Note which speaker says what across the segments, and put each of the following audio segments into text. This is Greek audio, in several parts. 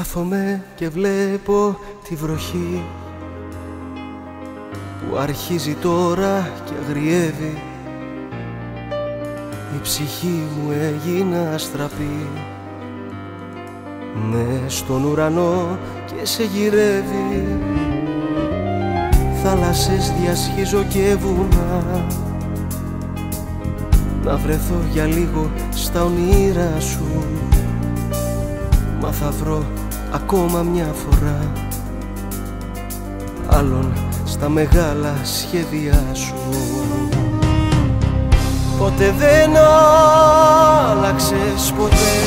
Speaker 1: Κάθομαι και βλέπω τη βροχή που αρχίζει τώρα και αγριεύει. Η ψυχή μου έγινε αστραπή μες στον ουρανό και σε γυρεύει. Θάλασσες διασχίζω και βουνά, να βρεθώ για λίγο στα ονείρα σου. Μα θα βρω ακόμα μια φορά άλλον στα μεγάλα σχέδια σου. Ποτέ δεν άλλαξες ποτέ,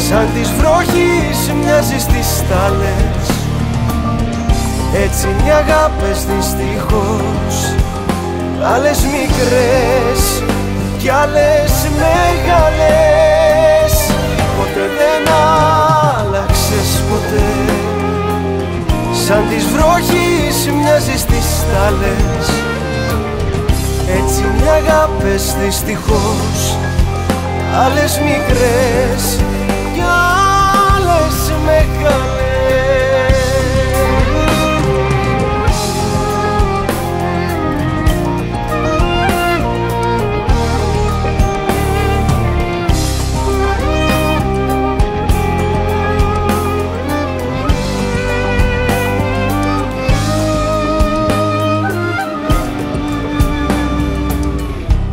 Speaker 1: σαν της βροχής μοιάζεις τις στάλες. Έτσι είναι οι αγάπες δυστυχώς, άλλες μικρές κι άλλες μεγάλες. Ποτέ δεν άλλαξες ποτέ, σαν της βροχής μοιάζεις τις στάλες. Έτσι είναι οι αγάπες δυστυχώς, άλλες μικρές κι άλλες μεγάλες.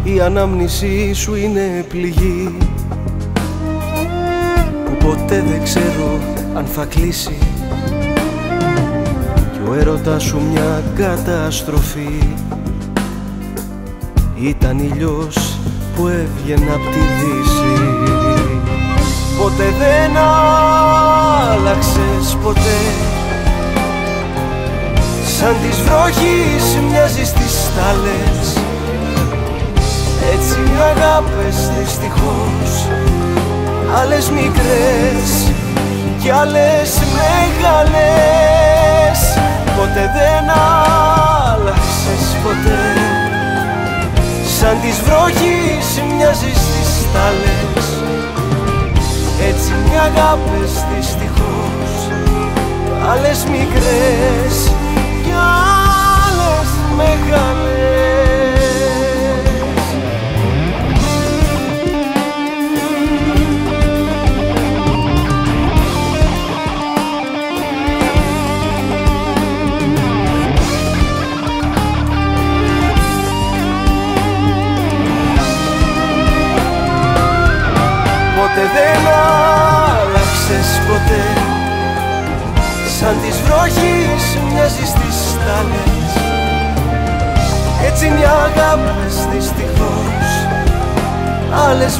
Speaker 1: Η ανάμνησή σου είναι πληγή που ποτέ δεν ξέρω αν θα κλείσει, κι ο έρωτας σου μια καταστροφή. Ήταν ήλιος που έβγαινε απ' τη δύση. Ποτέ δεν άλλαξες ποτέ, σαν της βροχής μοιάζεις τις στάλες. Έτσι οι αγάπες δυστυχώς, άλλες μικρές κι άλλες μεγάλες. Ποτέ δεν άλλαξες ποτέ, σαν της βροχής μοιάζεις τις στάλες. Έτσι οι αγάπες δυστυχώς, άλλες μικρές κι άλλες μεγάλες. Ποτέ δεν άλλαξες ποτέ, σαν της βροχής μοιάζεις τις στάλες. Έτσι είναι οι αγάπες δυστυχώς, άλλες